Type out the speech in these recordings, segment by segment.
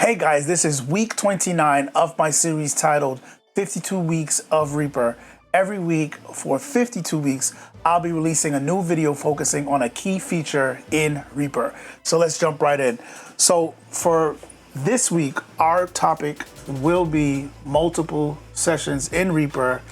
Hey guys, this is week 29 of my series titled 52 Weeks of Reaper. Every week for 52 weeks, I'll be releasing a new video focusing on a key feature in Reaper. So let's jump right in. So for this week, our topic will be multiple sessions in Reaper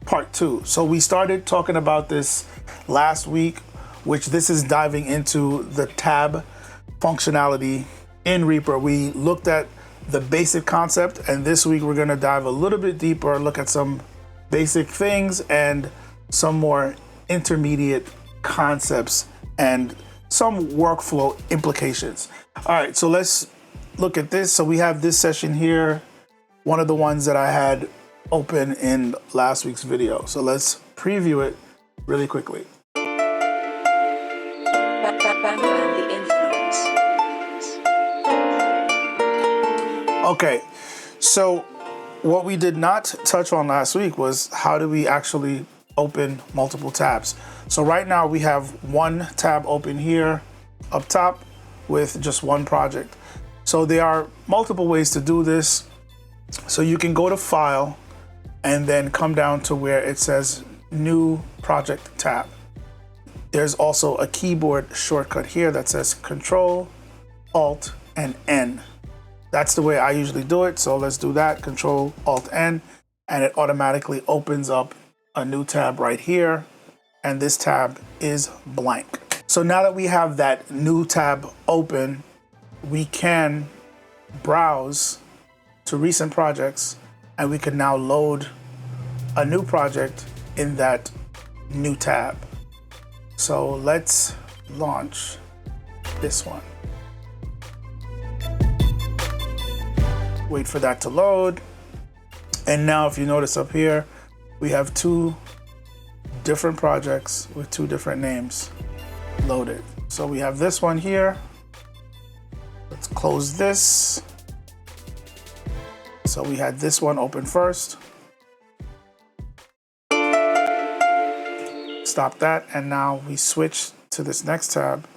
part 2. So we started talking about this last week, which this is diving into the tab functionality in Reaper. We looked at the basic concept, and this week we're going to dive a little bit deeper, look at some basic things and some more intermediate concepts and some workflow implications. All right, so let's look at this. So we have this session here, one of the ones that I had open in last week's video. So let's preview it really quickly. Okay, so what we did not touch on last week was how do we actually open multiple tabs. So right now we have one tab open here up top with just one project. So there are multiple ways to do this. So you can go to File and then come down to where it says New Project tab. There's also a keyboard shortcut here that says Control, Alt, and N. That's the way I usually do it. So let's do that, Control, Alt, N, and it automatically opens up a new tab right here. And this tab is blank. So now that we have that new tab open, we can browse to recent projects and we can now load a new project in that new tab. So let's launch this one. Wait for that to load. And now if you notice up here, we have two different projects with two different names loaded. So we have this one here. Let's close this. So we had this one open first. Stop that, and now we switch to this next tab.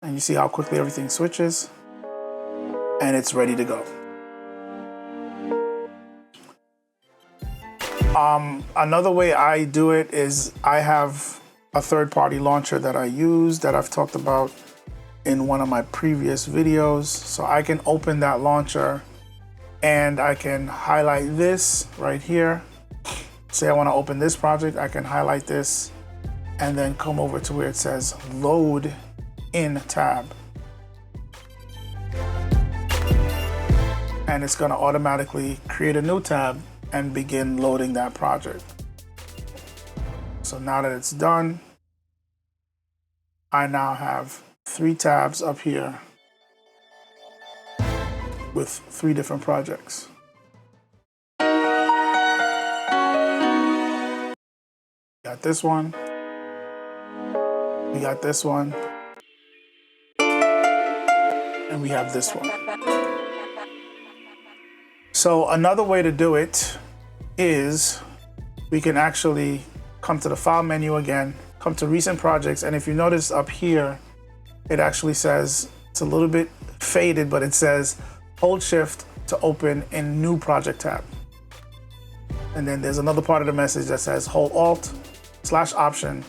And you see how quickly everything switches, and it's ready to go. Another way I do it is I have a third-party launcher that I use that I've talked about in one of my previous videos. So I can open that launcher and I can highlight this right here. Say I want to open this project, I can highlight this and then come over to where it says Load in tab. And it's going to automatically create a new tab and begin loading that project. So now that it's done, I now have 3 tabs up here with 3 different projects. Got this one, we got this one, and we have this one. So another way to do it is we can actually come to the File menu again, come to Recent Projects, and if you notice up here, it actually says, it's a little bit faded, but it says hold Shift to open in New Project tab. And then there's another part of the message that says hold Alt/Option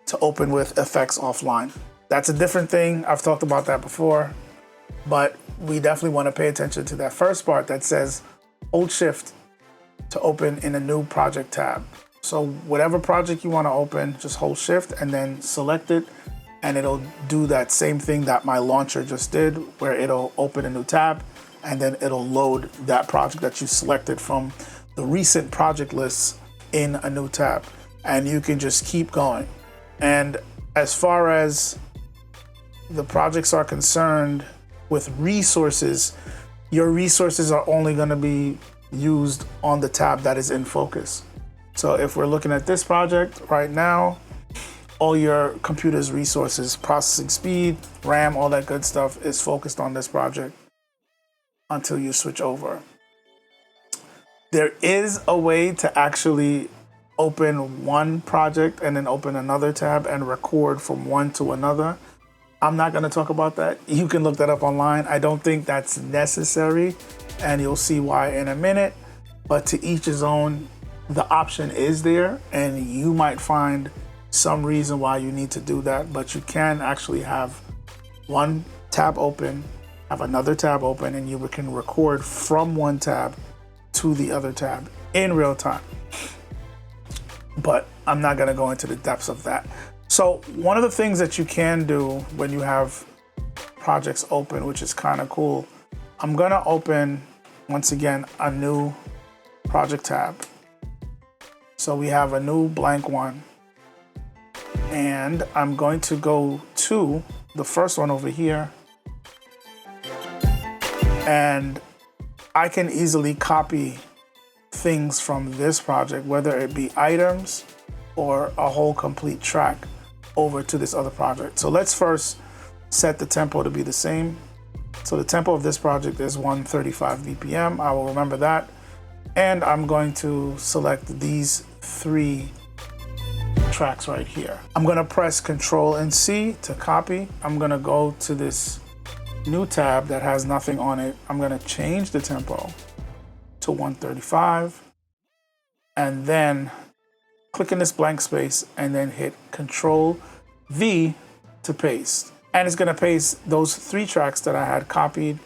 to open with effects offline. That's a different thing. I've talked about that before, but we definitely want to pay attention to that first part that says hold Shift to open in a New Project tab. So whatever project you want to open, just hold Shift and then select it, and it'll do that same thing that my launcher just did, where it'll open a new tab and then it'll load that project that you selected from the recent project lists in a new tab. And you can just keep going. And as far as the projects are concerned with resources, your resources are only going to be used on the tab that is in focus. So if we're looking at this project right now, all your computer's resources, processing speed, RAM, all that good stuff is focused on this project until you switch over. There is a way to actually open one project and then open another tab and record from one to another. I'm not going to talk about that. You can look that up online. I don't think that's necessary, and you'll see why in a minute. But to each his own, the option is there, and you might find some reason why you need to do that, but you can actually have one tab open, have another tab open, and you can record from one tab to the other tab in real time. But I'm not going to go into the depths of that. So one of the things that you can do when you have projects open, which is kind of cool, I'm going to open, once again, a new project tab. So we have a new blank one. And I'm going to go to the first one over here. And I can easily copy things from this project, whether it be items or a whole complete track, over to this other project. So let's first set the tempo to be the same. So the tempo of this project is 135 BPM. I will remember that. And I'm going to select these 3 tracks right here. I'm gonna press Control and C to copy. I'm gonna go to this new tab that has nothing on it. I'm gonna change the tempo to 135 and then click in this blank space and then hit Control V to paste. And it's gonna paste those 3 tracks that I had copied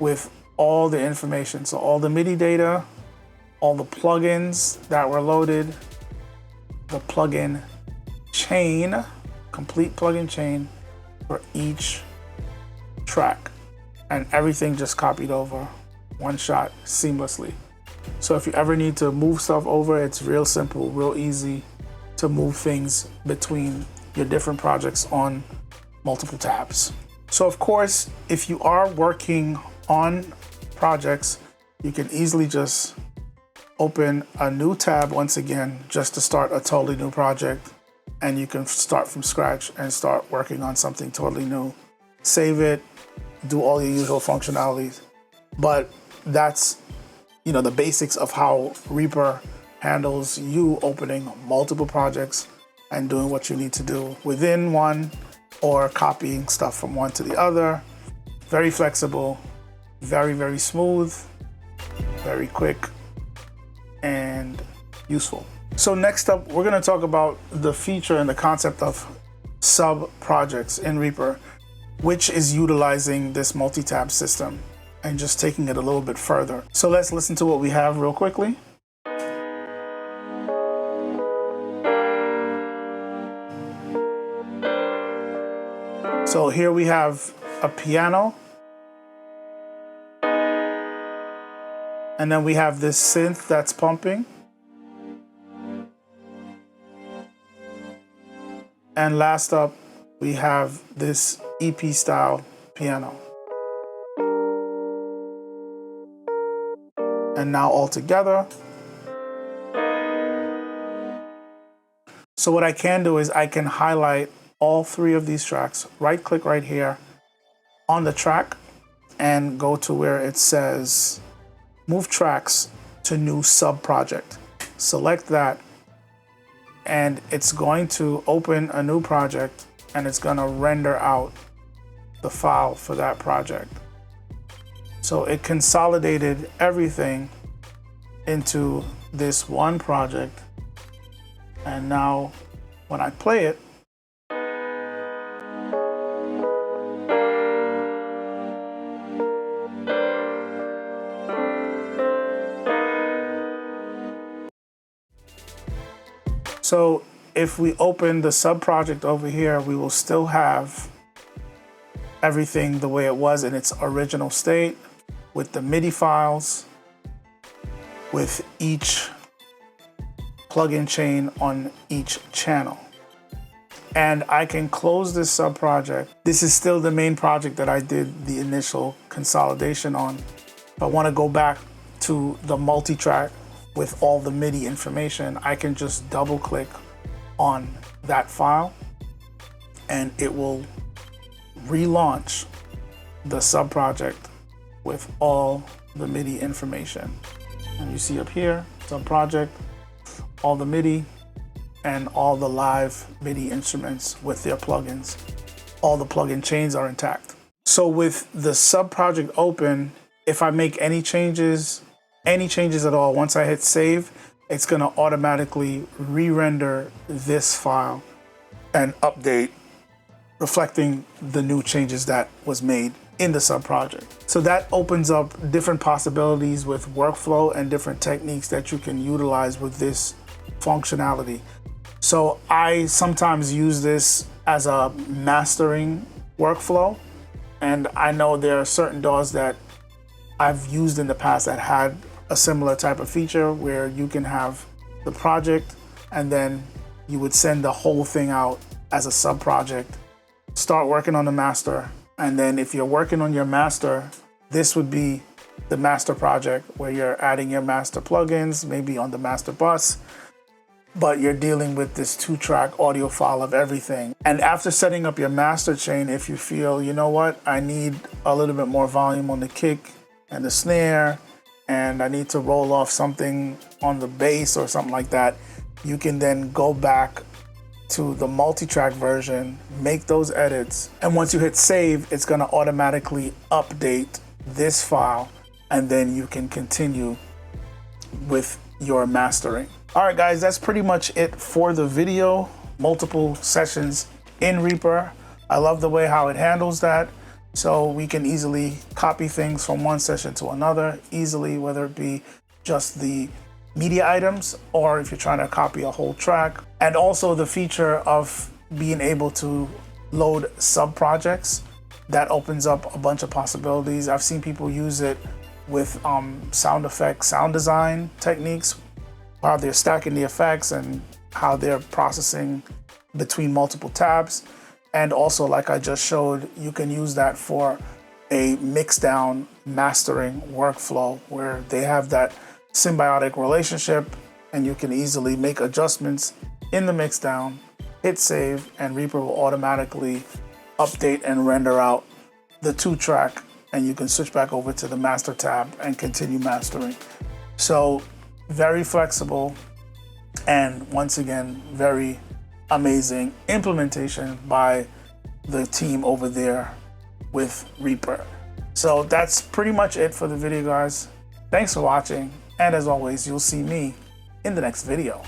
with all the information. So all the MIDI data, all the plugins that were loaded, the plugin chain, complete plugin chain for each track, and everything just copied over one shot seamlessly. So if you ever need to move stuff over, it's real simple, real easy to move things between your different projects on multiple tabs. So of course, if you are working on projects, you can easily just open a new tab once again, just to start a totally new project, and you can start from scratch and start working on something totally new. Save it, do all your usual functionalities. But that's, you know, the basics of how Reaper handles you opening multiple projects and doing what you need to do within one, or copying stuff from one to the other. Very flexible, very, very smooth, very quick, and useful. So next up, we're gonna talk about the feature and the concept of sub projects in Reaper, which is utilizing this multi-tab system and just taking it a little bit further. So let's listen to what we have real quickly. So here we have a piano, and then we have this synth that's pumping. And last up, we have this EP style piano. And now all together. So what I can do is I can highlight all 3 of these tracks, right click right here on the track and go to where it says move tracks to new sub project. Select that, and it's going to open a new project, and it's gonna render out the file for that project. So it consolidated everything into this one project. And now when I play it, so if we open the sub project over here, we will still have everything the way it was in its original state, with the MIDI files, with each plugin chain on each channel. And I can close this sub project. This is still the main project that I did the initial consolidation on. If I want to go back to the multi-track with all the MIDI information, I can just double click on that file and it will relaunch the sub project with all the MIDI information. And you see up here, sub project, all the MIDI and all the live MIDI instruments with their plugins. all the plugin chains are intact. So with the sub project open, if I make any changes at all, once I hit save, it's gonna automatically re-render this file and update, reflecting the new changes that was made in the sub project. So that opens up different possibilities with workflow and different techniques that you can utilize with this functionality. So I sometimes use this as a mastering workflow. And I know there are certain DAWs that I've used in the past that had a similar type of feature where you can have the project and then you would send the whole thing out as a sub project, start working on the master. And then if you're working on your master, this would be the master project where you're adding your master plugins, maybe on the master bus, but you're dealing with this 2-track audio file of everything. And after setting up your master chain, if you feel, you know what, I need a little bit more volume on the kick and the snare, and I need to roll off something on the bass or something like that, you can then go back to the multi-track version, make those edits, and once you hit save, it's gonna automatically update this file, and then you can continue with your mastering. All right, guys, that's pretty much it for the video. Multiple sessions in Reaper. I love the way how it handles that. So we can easily copy things from one session to another easily, whether it be just the media items or if you're trying to copy a whole track. And also the feature of being able to load sub projects. That opens up a bunch of possibilities. I've seen people use it with sound effects, sound design techniques, how they're stacking the effects and how they're processing between multiple tabs. And also, like I just showed, you can use that for a mix down mastering workflow where they have that symbiotic relationship and you can easily make adjustments in the mix down, hit save, and Reaper will automatically update and render out the 2-track, and you can switch back over to the master tab and continue mastering. So very flexible, and once again, very amazing implementation by the team over there with Reaper. So that's pretty much it for the video, guys. Thanks for watching, and as always, you'll see me in the next video.